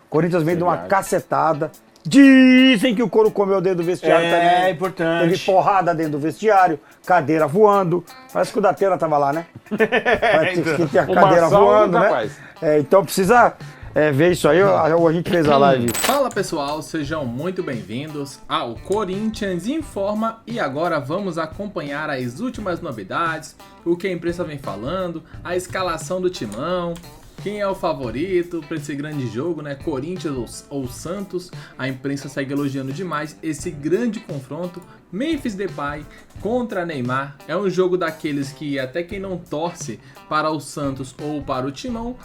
Corinthians vem de uma cacetada. Dizem que o couro comeu dentro do vestiário também. É importante. Teve porrada dentro do vestiário, cadeira voando. Parece que o Datena tava lá, né? Parece que tinha cadeira voando, né? Então precisa ver isso aí. A gente fez a live. Fala pessoal, sejam muito bem-vindos ao Corinthians Informa e agora vamos acompanhar as últimas novidades, o que a imprensa vem falando, a escalação do timão, quem é o favorito para esse grande jogo, né? Corinthians ou Santos. A imprensa segue elogiando demais esse grande confronto. Memphis Depay contra Neymar. É um jogo daqueles que até quem não torce para o Santos ou para o Timão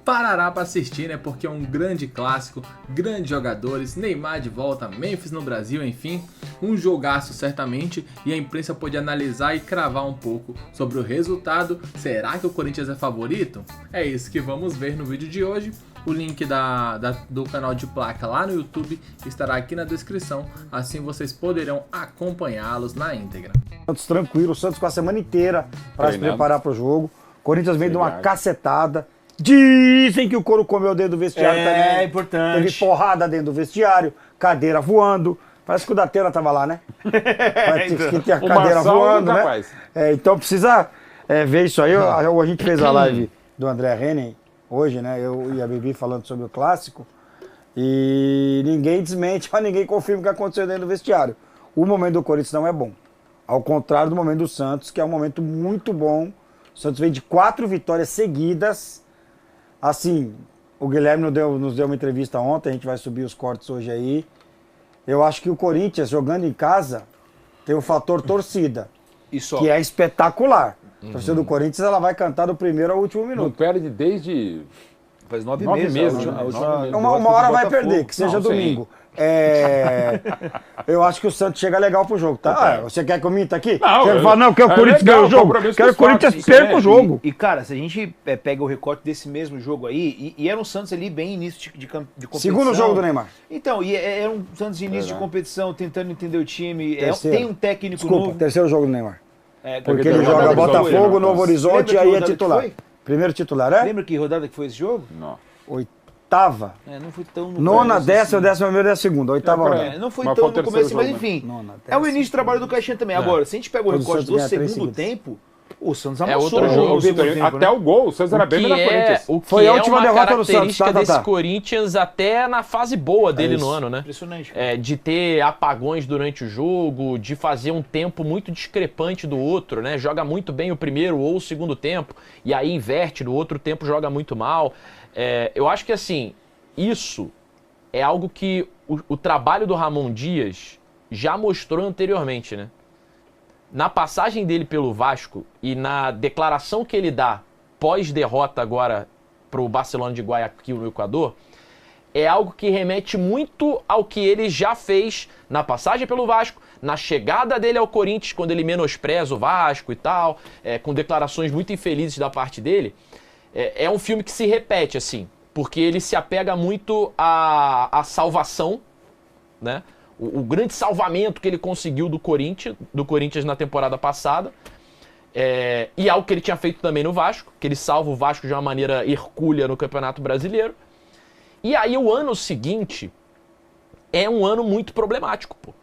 parará para assistir, né? Porque é um grande clássico, grandes jogadores, Neymar de volta, Memphis no Brasil, enfim, um jogaço certamente, e a imprensa pode analisar e cravar um pouco sobre o resultado. Será que o Corinthians é favorito? É isso que vamos ver no vídeo de hoje. O link do canal de placa lá no YouTube estará aqui na descrição, assim vocês poderão acompanhá-los na íntegra. Santos tranquilo, o Santos com a semana inteira para se preparar para o jogo. Corinthians vem de uma cacetada. Dizem que o couro comeu dentro do vestiário também. É importante. Teve porrada dentro do vestiário, cadeira voando. Parece que o Datena tava lá, né? Parece que tinha cadeira voando, né? Então precisa ver isso aí. A gente fez a live do André Henning hoje, né? Eu e a Bibi falando sobre o clássico. E ninguém desmente, mas ninguém confirma o que aconteceu dentro do vestiário. O momento do Corinthians não é bom. Ao contrário do momento do Santos, que é um momento muito bom. O Santos vem de 4 vitórias seguidas. Assim, o Guilherme nos deu uma entrevista ontem, a gente vai subir os cortes hoje aí. Eu acho que o Corinthians, jogando em casa, tem o fator torcida, que é espetacular. A torcida do Corinthians, ela vai cantar do primeiro ao último minuto. Não perde desde... Faz 9 meses. Uma hora vai perder, que seja domingo. Eu acho que o Santos chega legal pro jogo, tá? Você quer que eu minta aqui? Você fala, não, quer o Corinthians ganhe o jogo. Quero que o Corinthians perca o jogo. E, cara, se a gente pega o recorte desse mesmo jogo aí, e era um Santos ali bem início de competição. Segundo jogo do Neymar. Então, e era um Santos de início de competição, tentando entender o time. Tem um técnico novo. Terceiro jogo do Neymar. Porque ele joga Botafogo, Novo Horizonte e aí é titular. Primeiro titular, é? Lembra que rodada que foi esse jogo? Não. Oitava. Não foi tão no nona, décima, décima primeira e a segunda. Oitava rodada. Não foi tão no começo, mas enfim. É o início do trabalho do Caixinha também. Agora, se a gente pega o recorte do segundo tempo, o Santos amassou outro jogo. Até o gol, o Santos era bem melhor Corinthians. Foi a última derrota do Santos, desse Corinthians até na fase boa dele no ano, né? Impressionante. De ter apagões durante o jogo, de fazer um tempo muito discrepante do outro, né? Joga muito bem o primeiro ou o segundo tempo, e aí inverte, no outro tempo joga muito mal. Eu acho que assim, isso é algo que o trabalho do Ramon Dias já mostrou anteriormente, né? Na passagem dele pelo Vasco e na declaração que ele dá pós-derrota agora para o Barcelona de Guayaquil no Equador, é algo que remete muito ao que ele já fez na passagem pelo Vasco, na chegada dele ao Corinthians, quando ele menospreza o Vasco e tal, com declarações muito infelizes da parte dele. É um filme que se repete, assim, porque ele se apega muito à salvação, né? O grande salvamento que ele conseguiu do Corinthians na temporada passada, e algo que ele tinha feito também no Vasco, que ele salva o Vasco de uma maneira hercúlea no Campeonato Brasileiro. E aí o ano seguinte é um ano muito problemático, pô.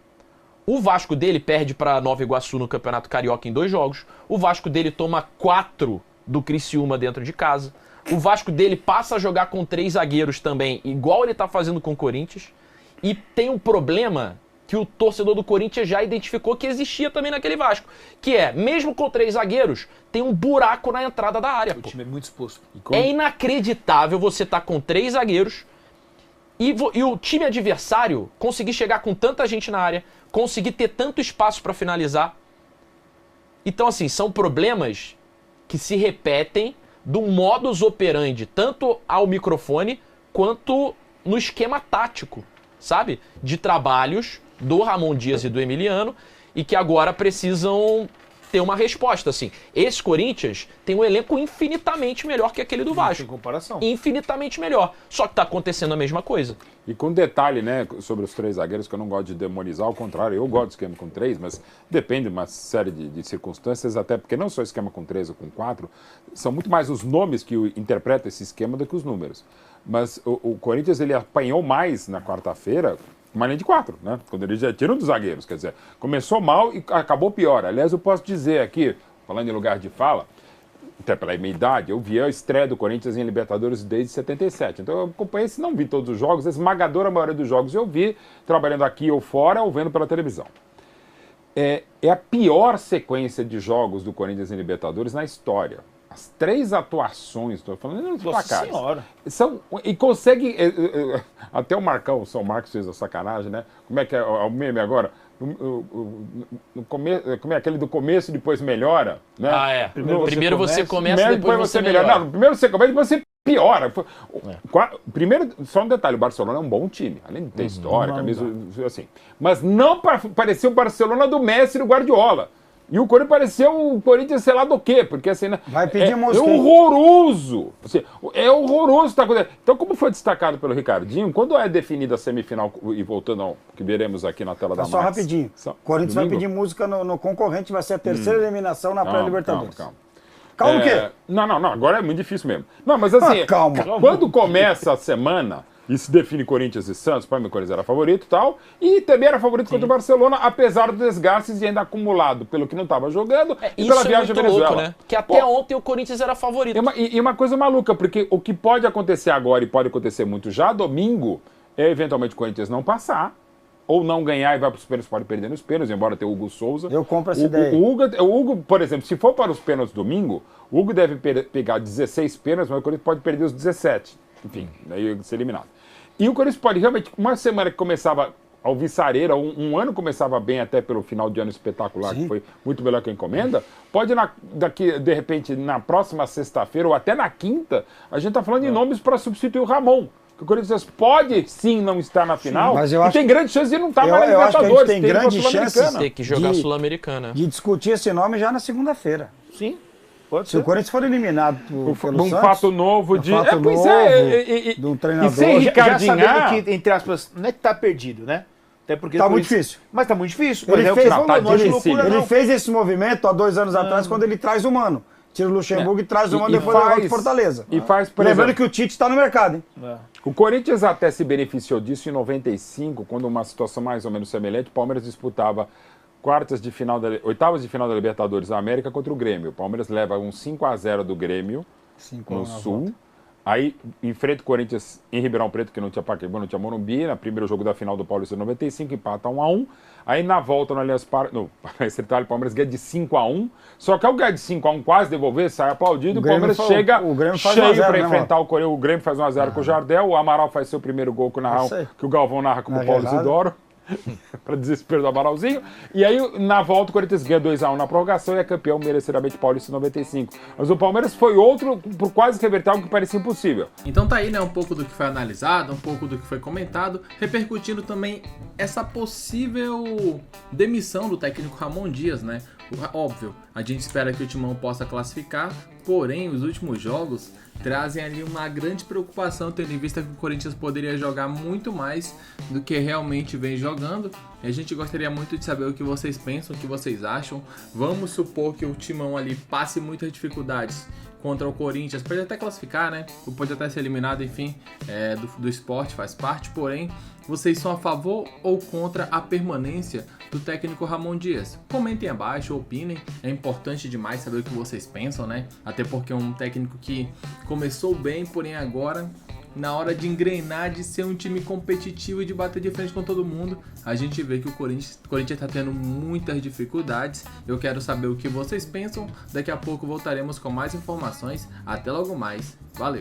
O Vasco dele perde para Nova Iguaçu no Campeonato Carioca em 2 jogos, o Vasco dele toma 4 do Criciúma dentro de casa, o Vasco dele passa a jogar com 3 zagueiros também, igual ele tá fazendo com o Corinthians. E tem um problema que o torcedor do Corinthians já identificou que existia também naquele Vasco, que mesmo com 3 zagueiros, tem um buraco na entrada da área. O time é muito exposto. É inacreditável você estar com 3 zagueiros e o time adversário conseguir chegar com tanta gente na área, conseguir ter tanto espaço para finalizar. Então, assim, são problemas que se repetem do modus operandi, tanto ao microfone quanto no esquema tático, sabe? De trabalhos do Ramon Dias e do Emiliano, e que agora precisam ter uma resposta, assim. Esse Corinthians tem um elenco infinitamente melhor que aquele do Vasco. Sem comparação. Infinitamente melhor. Só que tá acontecendo a mesma coisa. E com detalhe, né, sobre os 3 zagueiros, que eu não gosto de demonizar, ao contrário, eu gosto do esquema com 3, mas depende de uma série de circunstâncias, até porque não só esquema com 3 ou com 4, são muito mais os nomes que interpretam esse esquema do que os números. Mas o Corinthians ele apanhou mais na quarta-feira, uma linha de 4, né? Quando ele já tira um dos zagueiros, quer dizer, começou mal e acabou pior. Aliás, eu posso dizer aqui, falando em lugar de fala, até pela minha idade, eu vi a estreia do Corinthians em Libertadores desde 77. Então eu acompanhei, se não vi todos os jogos, a esmagadora maioria dos jogos eu vi, trabalhando aqui ou fora, ou vendo pela televisão. É a pior sequência de jogos do Corinthians em Libertadores na história. As 3 atuações, estou falando nos placares. Senhora. E consegue. Até o Marcão, o São Marcos fez a sacanagem, né? Como é que é o meme agora? Como é aquele do começo e depois melhora? Né? Primeiro você começa, depois você melhora. Não, primeiro você começa e depois você piora. Primeiro, só um detalhe, o Barcelona é um bom time, além de ter história, camisa, assim. Mas não pareceu o Barcelona do Messi e do Guardiola. E o Corinthians pareceu o Corinthians, sei lá do quê, porque assim, vai pedir é horroroso. Assim, é horroroso tá acontecendo. Então, como foi destacado pelo Ricardinho, quando é definida a semifinal, e voltando ao que veremos aqui na tela da Só rapidinho. O Corinthians vai pedir música no concorrente, vai ser a terceira eliminação na pré-Libertadores. Calma o quê? Não, agora é muito difícil mesmo. Não, mas assim, calma. Quando começa a semana e se define Corinthians e Santos, para mim o Corinthians era favorito e tal, e também era favorito contra o Barcelona, apesar dos desgastes e ainda acumulado pelo que não estava jogando e pela viagem à Venezuela. Louco, né? Que até ontem o Corinthians era favorito. E uma coisa maluca, porque o que pode acontecer agora e pode acontecer muito já domingo é eventualmente o Corinthians não passar, ou não ganhar e vai para os pênaltis, pode perder nos pênaltis, embora tenha o Hugo Souza. Eu compro essa ideia. O Hugo, por exemplo, se for para os pênaltis domingo, o Hugo deve pegar 16 pênaltis, mas o Corinthians pode perder os 17. Enfim, daí ser eliminado. E o Corinthians pode realmente, uma semana que começava alvissareira, um ano começava bem até pelo final de ano espetacular, que foi muito melhor que a encomenda, pode daqui, de repente, na próxima sexta-feira ou até na quinta, a gente está falando de nomes para substituir o Ramon. O Corinthians pode sim não estar na final, mas eu acho tem grande chance de não estar mais na Libertadores. Tem grande chance de que jogar Sul-Americana. De discutir esse nome já na segunda-feira. Sim. Se o Corinthians for eliminado pelo Santos, fato novo de... de um treinador. E sem Ricardinho, já sabendo que, entre aspas, não é que tá perdido, né? Até porque tá muito difícil. Mas tá muito difícil. Ele fez esse movimento há 2 anos atrás, quando ele traz o Mano. Tira o Luxemburgo e traz o Mano depois leva de Fortaleza. Lembrando que o Tite está no mercado, hein? O Corinthians até se beneficiou disso em 95, quando uma situação mais ou menos semelhante, o Palmeiras disputava oitavas de final da Libertadores da América contra o Grêmio. O Palmeiras leva um 5-0 do Grêmio no Sul. Aí enfrenta o Corinthians em Ribeirão Preto, que não tinha Pacaembu, não tinha Morumbi. No primeiro jogo da final do Paulista 95, empata 1-1. Aí na volta no Allianz Parque, no o Palmeiras ganha de 5-1. Só que ao ganhar de 5-1, quase devolver, sai aplaudido. O Palmeiras chega cheio para enfrentar o Corinthians. O Grêmio faz 1-0 com o Jardel. O Amaral faz seu primeiro gol que o Galvão narra como Paulo Isidoro. Para desespero do Amaralzinho. E aí, na volta, o Corinthians ganha 2-1 na prorrogação e é campeão merecidamente paulista em 95. Mas o Palmeiras foi outro por quase reverter algo que parecia impossível. Então tá aí, né, um pouco do que foi analisado, um pouco do que foi comentado, repercutindo também essa possível demissão do técnico Ramon Dias, né? Óbvio, a gente espera que o Timão possa classificar, porém, os últimos jogos trazem ali uma grande preocupação, tendo em vista que o Corinthians poderia jogar muito mais do que realmente vem jogando. E a gente gostaria muito de saber o que vocês pensam, o que vocês acham. Vamos supor que o Timão ali passe muitas dificuldades contra o Corinthians, pode até classificar, né? Ou pode até ser eliminado, enfim, do esporte, faz parte, porém, vocês são a favor ou contra a permanência do técnico Ramon Dias? Comentem abaixo, opinem, é importante demais saber o que vocês pensam, né? Até porque é um técnico que começou bem, porém agora, na hora de engrenar, de ser um time competitivo e de bater de frente com todo mundo, a gente vê que o Corinthians está tendo muitas dificuldades. Eu quero saber o que vocês pensam. Daqui a pouco voltaremos com mais informações. Até logo mais. Valeu!